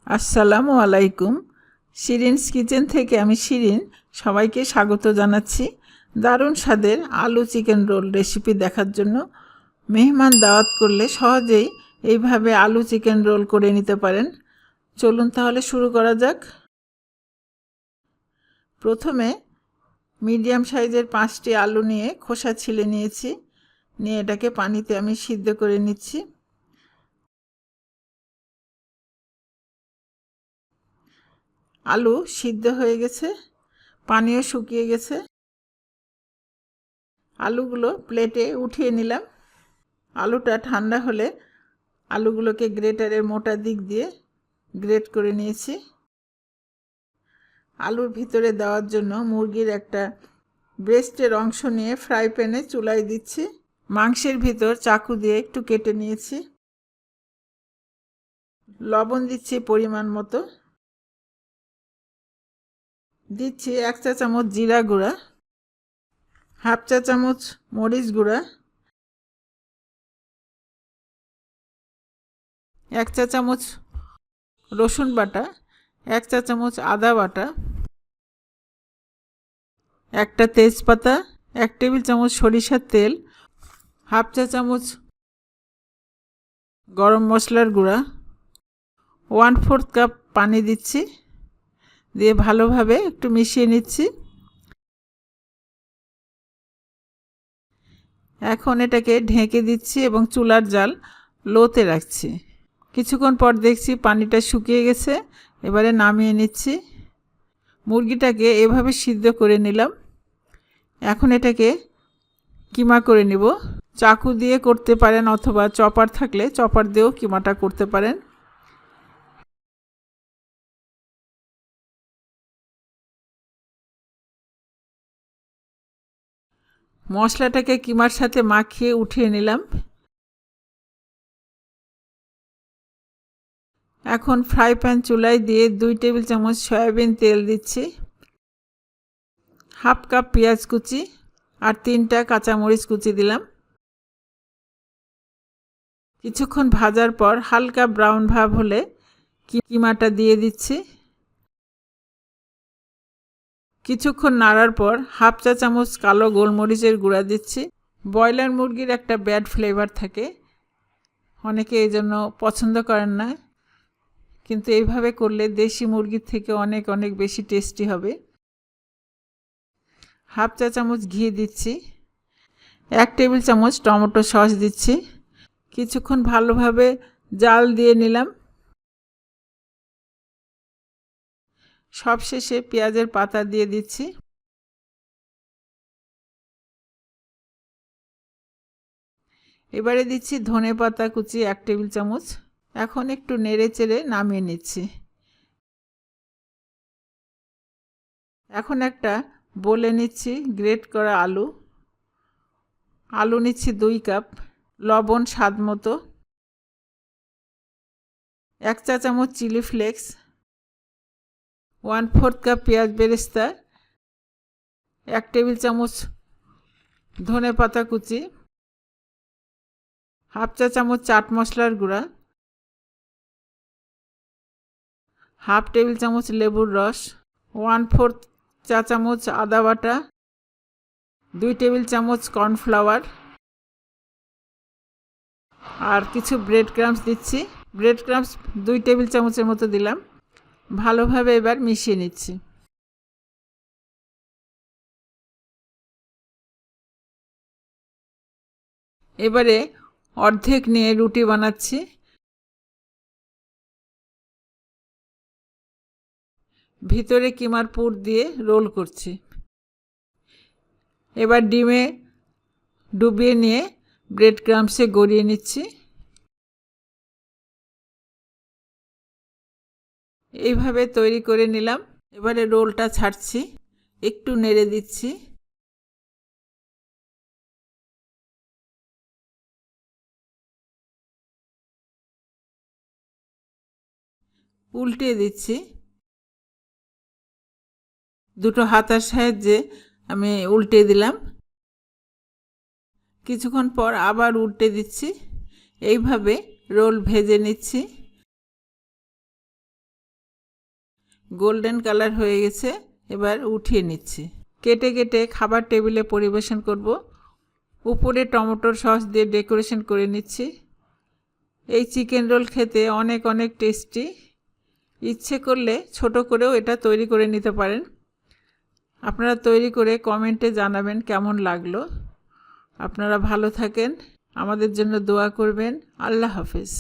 আসসালামু আলাইকুম। শিরিনস কিচেন থেকে আমি শিরিন সবাইকে স্বাগত জানাচ্ছি দারুণ স্বাদের আলু চিকেন রোল রেসিপি দেখার জন্য। মেহমান দাওয়াত করলে সহজেই এইভাবে আলু চিকেন রোল করে নিতে পারেন। চলুন তাহলে শুরু করা যাক। প্রথমে মিডিয়াম সাইজের 5টি আলু নিয়ে খোসা ছিলে নিয়েছি, নিয়ে এটাকে পানিতে আমি সিদ্ধ করে নিচ্ছি। আলু সিদ্ধ হয়ে গেছে, পানিও শুকিয়ে গেছে। আলুগুলো প্লেটে উঠিয়ে নিলাম। আলুটা ঠান্ডা হলে আলুগুলোকে গ্রেটারের মোটা দিক দিয়ে গ্রেট করে নিয়েছি। আলুর ভিতরে দেওয়ার জন্য মুরগির একটা ব্রেস্টের অংশ নিয়ে ফ্রাই প্যানে চুলায় দিচ্ছি। মাংসের ভিতর চাকু দিয়ে একটু কেটে নিয়েছি। লবণ দিচ্ছি পরিমাণ মতো। দিচ্ছি 1 চা চামচ জিরা গুঁড়া, হাফ চা চামচ মরিচ গুঁড়া, 1 চা চামচ রসুন বাটা, 1 চা চামচ আদা বাটা, একটা তেজপাতা, 1 টেবিল চামচ সরিষার তেল, হাফ চা চামচ গরম মশলার গুঁড়া, 1/4 কাপ পানি দিচ্ছি, দিয়ে ভালোভাবে একটু মিশিয়ে নিচ্ছি। এখন এটাকে ঢেকে দিচ্ছি এবং চুলার জাল লোতে রাখছি। কিছুক্ষণ পর দেখছি পানিটা শুকিয়ে গেছে, এবারে নামিয়ে নিচ্ছি। মুরগিটাকে এভাবে সিদ্ধ করে নিলাম। এখন এটাকে কিমা করে নিব। চাকু দিয়ে করতে পারেন অথবা চপার থাকলে চপার দিয়েও কিমাটা করতে পারেন। মশলাটাকে কিমার সাথে মাখিয়ে উঠিয়ে নিলাম। এখন ফ্রাই প্যান চুলায় দিয়ে 2 টেবিল চামচ সয়াবিন তেল দিচ্ছি, হাফ কাপ পেঁয়াজ কুচি আর 3টা কাঁচামরিচ কুচি দিলাম। কিছুক্ষণ ভাজার পর হালকা ব্রাউন ভাব হলে কিমাটা দিয়ে দিচ্ছি। কিছুক্ষণ নাড়ার পর হাফ চা চামচ কালো গোলমরিচের গুঁড়া দিচ্ছি। ব্রয়লার মুরগির একটা ব্যাড ফ্লেভার থাকে, অনেকে এই জন্য পছন্দ করেন না, কিন্তু এইভাবে করলে দেশি মুরগির থেকে অনেক অনেক বেশি টেস্টি হবে। হাফ চা চামচ ঘি দিচ্ছি, 1 টেবিল চামচ টমেটো সস দিচ্ছি। কিছুক্ষণ ভালোভাবে জাল দিয়ে নিলাম। সবশেষে পেঁয়াজের পাতা দিয়ে দিচ্ছি। এবারে দিচ্ছি ধনেপাতা কুচি 1 টেবিল চামচ। এখন একটু নেড়ে চেড়ে নামিয়ে নিচ্ছি। এখন একটা বলে নিচ্ছি গ্রেট করা আলু। আলু নিচ্ছি 2 কাপ, লবণ স্বাদ মতো, 1 চা চামচ চিলি ফ্লেক্স, 1/4 কাপ পেঁয়াজ বেরেস্তা, 1 টেবিল চামচ ধনেপাতা কুচি, হাফ চা চামচ চাট মশলার গুঁড়া, হাফ টেবিল চামচ লেবুর রস, 1/4 চা চামচ আদা বাটা, 2 টেবিল চামচ কর্নফ্লাওয়ার আর কিছু ব্রেড ক্রাম্বস দিচ্ছি। ব্রেড ক্রাম্বস 2 টেবিল চামচের মতো দিলাম। ভালোভাবে এবার মিশিয়ে নিচ্ছি। এবারে অর্ধেক নিয়ে রুটি বানাচ্ছি। ভিতরে কিমার পুর দিয়ে রোল করছি। এবার ডিমে ডুবিয়ে নিয়ে ব্রেড ক্রাম্বসে গড়িয়ে নিচ্ছি। এইভাবে তৈরি করে নিলাম। এবারে রোলটা ছাড়ছি, একটু নেড়ে দিচ্ছি। উল্টে দিচ্ছি। দুটো হাতার সাহায্যে আমি উল্টে দিলাম। কিছুক্ষণ পর আবার উল্টে দিচ্ছি। এইভাবে রোল ভেজে নিচ্ছি। গোল্ডেন কালার হয়ে গেছে, এবার উঠিয়ে নিচ্ছি। কেটে কেটে খাবার টেবিলে পরিবেশন করব। উপরে টমেটোর সস দিয়ে ডেকোরেশন করে নিচ্ছি। এই চিকেন রোল খেতে অনেক অনেক টেস্টি। ইচ্ছে করলে ছোট করেও এটা তৈরি করে নিতে পারেন। আপনারা তৈরি করে কমেন্টে জানাবেন কেমন লাগলো। আপনারা ভালো থাকেন, আমাদের জন্য দোয়া করবেন। আল্লাহ হাফেজ।